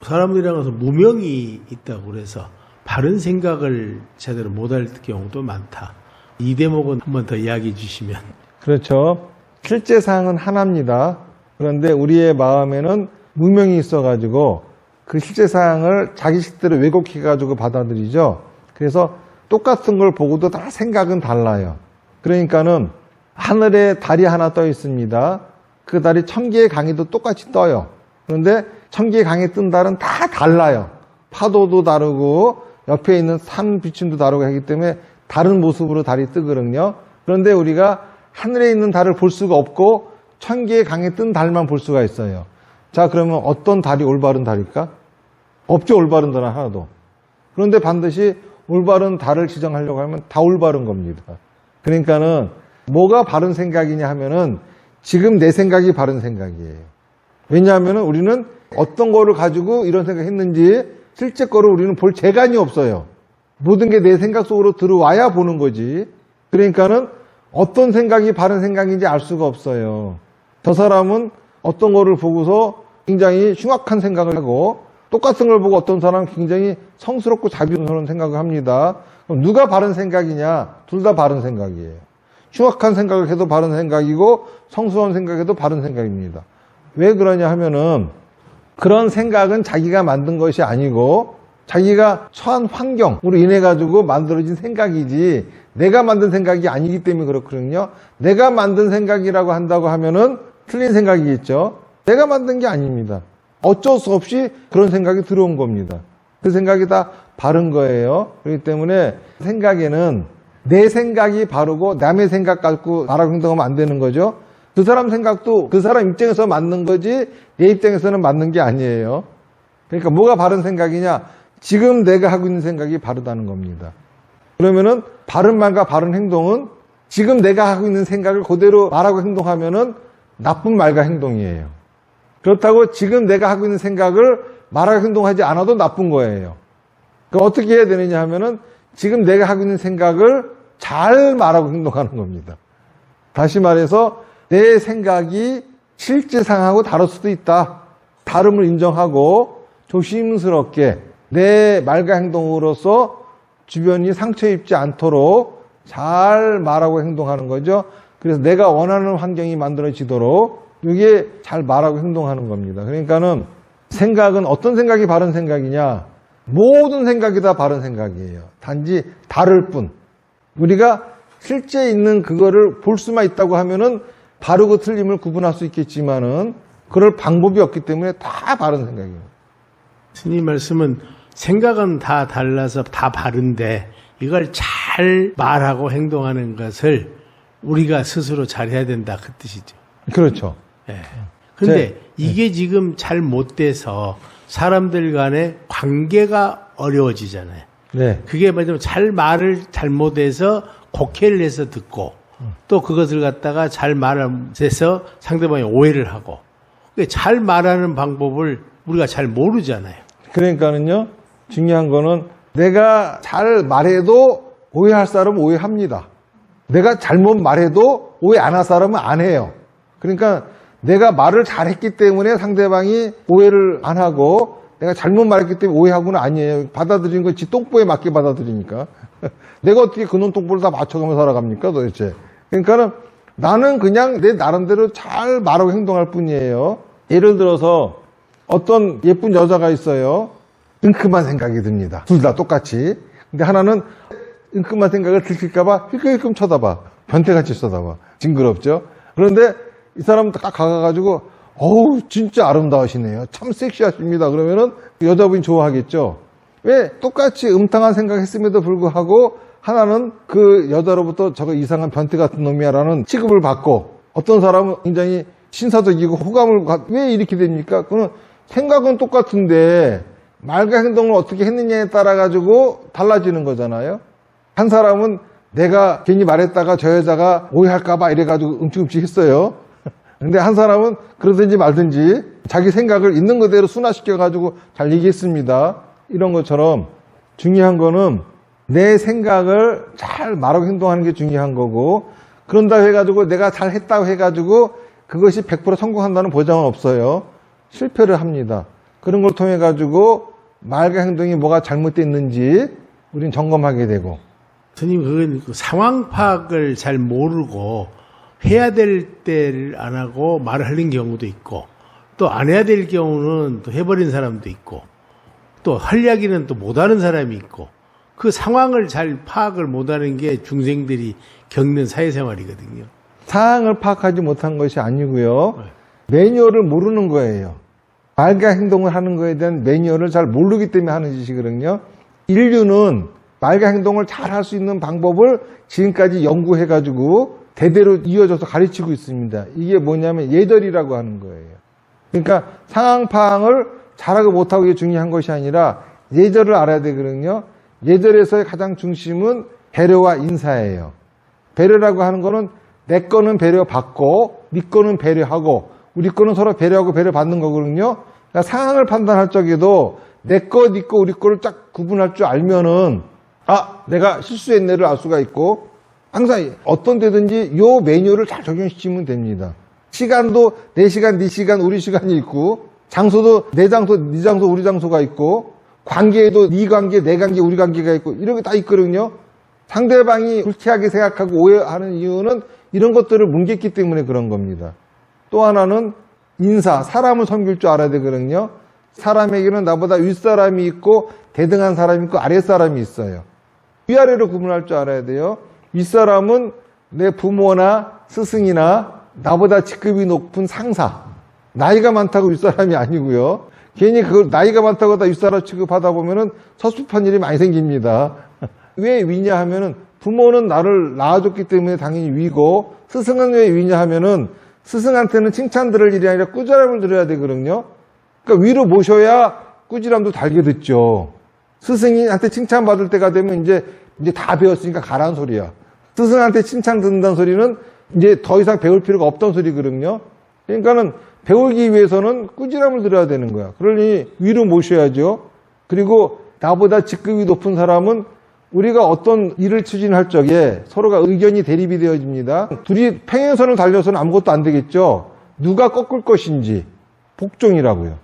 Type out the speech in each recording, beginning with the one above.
사람들이랑 가서 무명이 있다고 그래서 바른 생각을 제대로 못할 경우도 많다. 이 대목은 한 번 더 이야기해 주시면. 그렇죠. 실제 사항은 하나입니다. 그런데 우리의 마음에는 무명이 있어가지고 그 실제 사항을 자기 식대로 왜곡해가지고 받아들이죠. 그래서 똑같은 걸 보고도 다 생각은 달라요. 그러니까는 하늘에 달이 하나 떠 있습니다. 그 달이 1000개의 강에도 똑같이 떠요. 그런데 1000개의 강에 뜬 달은 다 달라요. 파도도 다르고 옆에 있는 산 비춤도 다르고 하기 때문에 다른 모습으로 달이 뜨거든요. 그런데 우리가 하늘에 있는 달을 볼 수가 없고 1000개의 강에 뜬 달만 볼 수가 있어요. 자, 그러면 어떤 달이 올바른 달일까? 없죠, 올바른 달은 하나도. 그런데 반드시 올바른 달을 지정하려고 하면 다 올바른 겁니다. 그러니까는 뭐가 바른 생각이냐 하면은 지금 내 생각이 바른 생각이에요. 왜냐하면 우리는 어떤 거를 가지고 이런 생각했는지 실제 거를 우리는 볼 재간이 없어요. 모든 게 내 생각 속으로 들어와야 보는 거지. 그러니까는 어떤 생각이 바른 생각인지 알 수가 없어요. 저 사람은 어떤 거를 보고서 굉장히 흉악한 생각을 하고 똑같은 걸 보고 어떤 사람은 굉장히 성스럽고 자비스러운 생각을 합니다. 그럼 누가 바른 생각이냐? 둘 다 바른 생각이에요. 흉악한 생각을 해도 바른 생각이고 성스러운 생각해도 바른 생각입니다. 왜 그러냐 하면은 그런 생각은 자기가 만든 것이 아니고 자기가 처한 환경으로 인해 가지고 만들어진 생각이지 내가 만든 생각이 아니기 때문에 그렇거든요. 내가 만든 생각이라고 한다고 하면은 틀린 생각이겠죠. 내가 만든 게 아닙니다. 어쩔 수 없이 그런 생각이 들어온 겁니다. 그 생각이 다 바른 거예요. 그렇기 때문에 생각에는 내 생각이 바르고 남의 생각 갖고 말하고 행동하면 안 되는 거죠. 그 사람 생각도 그 사람 입장에서 맞는 거지 내 입장에서는 맞는 게 아니에요. 그러니까 뭐가 바른 생각이냐? 지금 내가 하고 있는 생각이 바르다는 겁니다. 그러면은 바른 말과 바른 행동은 지금 내가 하고 있는 생각을 그대로 말하고 행동하면은 나쁜 말과 행동이에요. 그렇다고 지금 내가 하고 있는 생각을 말하고 행동하지 않아도 나쁜 거예요. 그럼 어떻게 해야 되느냐 하면은 지금 내가 하고 있는 생각을 잘 말하고 행동하는 겁니다. 다시 말해서 내 생각이 실제 상황하고 다를 수도 있다. 다름을 인정하고 조심스럽게 내 말과 행동으로서 주변이 상처 입지 않도록 잘 말하고 행동하는 거죠. 그래서 내가 원하는 환경이 만들어지도록 이게 잘 말하고 행동하는 겁니다. 그러니까는 생각은 어떤 생각이 바른 생각이냐? 모든 생각이 다 바른 생각이에요. 단지 다를 뿐. 우리가 실제 있는 그거를 볼 수만 있다고 하면은 바르고 틀림을 구분할 수 있겠지만은 그럴 방법이 없기 때문에 다 바른 생각이에요. 스님 말씀은 생각은 다 달라서 다 바른데 이걸 잘 말하고 행동하는 것을 우리가 스스로 잘해야 된다 그 뜻이죠. 그렇죠. 예. 근데 이게 지금 잘 못 돼서 사람들 간의 관계가 어려워지잖아요. 네. 그게 뭐냐면 잘 말을 잘못해서 곡해를 해서 듣고 또 그것을 갖다가 잘 말해서 상대방이 오해를 하고 잘 말하는 방법을 우리가 잘 모르잖아요. 그러니까는요, 중요한 거는 내가 잘 말해도 오해할 사람은 오해합니다. 내가 잘못 말해도 오해 안 할 사람은 안 해요. 그러니까 내가 말을 잘했기 때문에 상대방이 오해를 안 하고 내가 잘못 말했기 때문에 오해하고는 아니에요. 받아들이는 건 지 똥보에 맞게 받아들이니까. 내가 어떻게 그놈 똥보를 다 맞춰가면서 살아갑니까 도대체. 그러니까는 나는 그냥 내 나름대로 잘 말하고 행동할 뿐이에요. 예를 들어서 어떤 예쁜 여자가 있어요. 은큼한 생각이 듭니다. 둘 다 똑같이. 근데 하나는 은큼한 생각을 들킬까봐 힐끔힐끔 쳐다봐. 변태같이 쳐다봐. 징그럽죠? 그런데 이 사람 딱 가가지고 어우 진짜 아름다우시네요. 참 섹시하십니다. 그러면은 여자분이 좋아하겠죠. 왜 똑같이 음탕한 생각했음에도 불구하고 하나는 그 여자로부터 저거 이상한 변태 같은 놈이야라는 취급을 받고 어떤 사람은 굉장히 신사적이고 호감을 왜 이렇게 됩니까? 그거는 생각은 똑같은데 말과 행동을 어떻게 했느냐에 따라 가지고 달라지는 거잖아요. 한 사람은 내가 괜히 말했다가 저 여자가 오해할까봐 이래가지고 움찔움찔 했어요. 근데 한 사람은 그러든지 말든지 자기 생각을 있는 그대로 순화시켜가지고 잘 얘기했습니다. 이런 것처럼 중요한 거는 내 생각을 잘 말하고 행동하는 게 중요한 거고 그런다 해가지고 내가 잘 했다고 해가지고 그것이 100% 성공한다는 보장은 없어요. 실패를 합니다. 그런 걸 통해 가지고 말과 행동이 뭐가 잘못됐는지 우리는 점검하게 되고. 스님, 그건 그 상황 파악을 잘 모르고 해야 될 때를 안 하고 말을 하는 경우도 있고, 또 안 해야 될 경우는 또 해버린 사람도 있고, 또 할 이야기는 또 못하는 사람이 있고, 그 상황을 잘 파악을 못하는 게 중생들이 겪는 사회생활이거든요. 상황을 파악하지 못한 것이 아니고요. 매뉴얼을 모르는 거예요. 말과 행동을 하는 거에 대한 매뉴얼을 잘 모르기 때문에 하는 짓이거든요. 인류는 말과 행동을 잘 할 수 있는 방법을 지금까지 연구해가지고 대대로 이어져서 가르치고 있습니다. 이게 뭐냐면 예절이라고 하는 거예요. 그러니까 상황 파악을 잘하고 못하고 이게 중요한 것이 아니라 예절을 알아야 되거든요. 예절에서의 가장 중심은 배려와 인사예요. 배려라고 하는 거는 내 거는 배려받고 네 거는 배려하고 우리 거는 서로 배려하고 배려받는 거거든요. 그러니까 상황을 판단할 적에도 내 거, 네 거, 우리 거를 딱 구분할 줄 알면은 내가 실수했네를 알 수가 있고 항상 어떤 데든지 요 매뉴얼을 잘 적용시키면 됩니다. 시간도 내 시간, 네 시간, 우리 시간이 있고 장소도 내 장소, 네 장소, 우리 장소가 있고 관계에도 네 관계, 내 관계, 우리 관계가 있고 이런 게 다 있거든요. 상대방이 불쾌하게 생각하고 오해하는 이유는 이런 것들을 뭉갰기 때문에 그런 겁니다. 또 하나는 인사, 사람을 섬길 줄 알아야 되거든요. 사람에게는 나보다 윗사람이 있고 대등한 사람이 있고 아랫사람이 있어요. 위아래로 구분할 줄 알아야 돼요. 윗사람은 내 부모나 스승이나 나보다 직급이 높은 상사. 나이가 많다고 윗사람이 아니고요. 괜히 그걸 나이가 많다고 다 윗사람 취급하다 보면은 섭섭한 일이 많이 생깁니다. 왜 위냐 하면은 부모는 나를 낳아줬기 때문에 당연히 위고 스승은 왜 위냐 하면은 스승한테는 칭찬 들을 일이 아니라 꾸지람을 들어야 되거든요. 그러니까 위로 모셔야 꾸지람도 달게 듣죠. 스승한테 칭찬받을 때가 되면 이제 다 배웠으니까 가라는 소리야. 스승한테 칭찬 듣는다는 소리는 이제 더 이상 배울 필요가 없다는 소리거든요. 그러니까는 배우기 위해서는 꾸지람을 들어야 되는 거야. 그러니 위로 모셔야죠. 그리고 나보다 직급이 높은 사람은 우리가 어떤 일을 추진할 적에 서로가 의견이 대립이 되어집니다. 둘이 평행선을 달려서는 아무것도 안 되겠죠. 누가 꺾을 것인지 복종이라고요.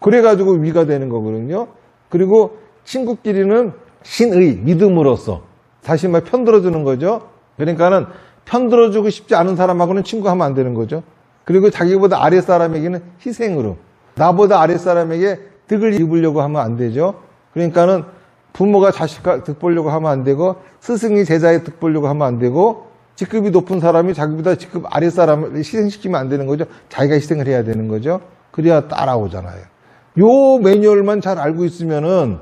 그래가지고 위가 되는 거거든요. 그리고 친구끼리는 신의, 믿음으로써 다시 말 편들어주는 거죠. 그러니까는 편들어주고 싶지 않은 사람하고는 친구하면 안 되는 거죠. 그리고 자기보다 아랫사람에게는 희생으로, 나보다 아랫사람에게 득을 입으려고 하면 안 되죠. 그러니까는 부모가 자식과 득 보려고 하면 안 되고 스승이 제자의 득 보려고 하면 안 되고 직급이 높은 사람이 자기보다 직급 아랫사람을 희생시키면 안 되는 거죠. 자기가 희생을 해야 되는 거죠. 그래야 따라오잖아요. 요 매뉴얼만 잘 알고 있으면은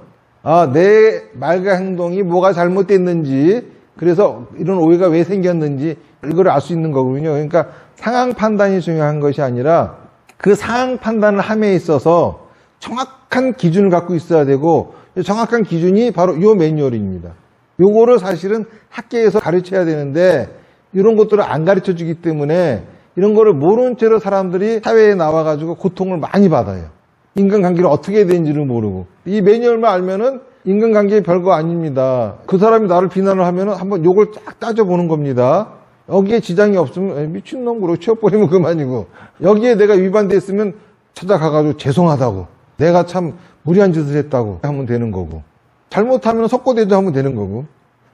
내 말과 행동이 뭐가 잘못됐는지 그래서 이런 오해가 왜 생겼는지 이걸 알 수 있는 거거든요. 그러니까 상황 판단이 중요한 것이 아니라 그 상황 판단을 함에 있어서 정확한 기준을 갖고 있어야 되고 정확한 기준이 바로 이 매뉴얼입니다. 요거를 사실은 학계에서 가르쳐야 되는데 이런 것들을 안 가르쳐 주기 때문에 이런 거를 모르는 채로 사람들이 사회에 나와가지고 고통을 많이 받아요. 인간관계를 어떻게 해야 되는지를 모르고. 이 매뉴얼만 알면은 인간관계 별거 아닙니다. 그 사람이 나를 비난을 하면은 한번 요걸 쫙 따져보는 겁니다. 여기에 지장이 없으면 미친놈 그러고 치워버리면 그만이고 여기에 내가 위반됐으면 찾아가가지고 죄송하다고 내가 참 무리한 짓을 했다고 하면 되는 거고 잘못하면 석고대도 하면 되는 거고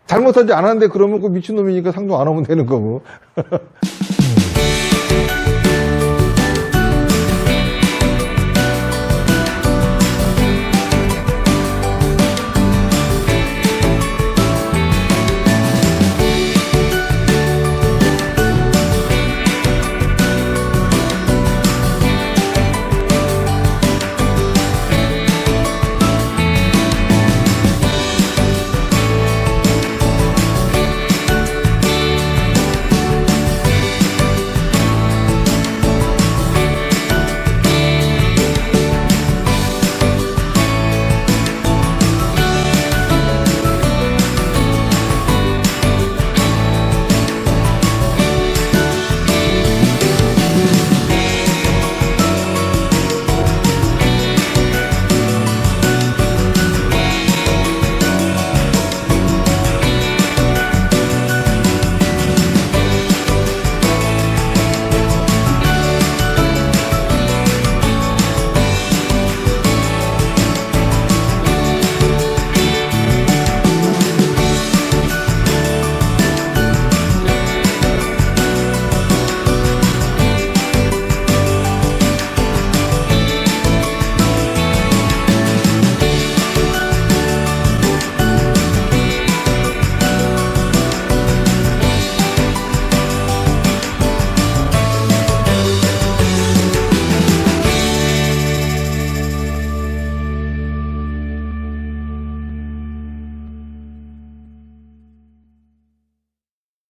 잘못하지 않았는데 그러면 그 미친놈이니까 상종 안 하면 되는 거고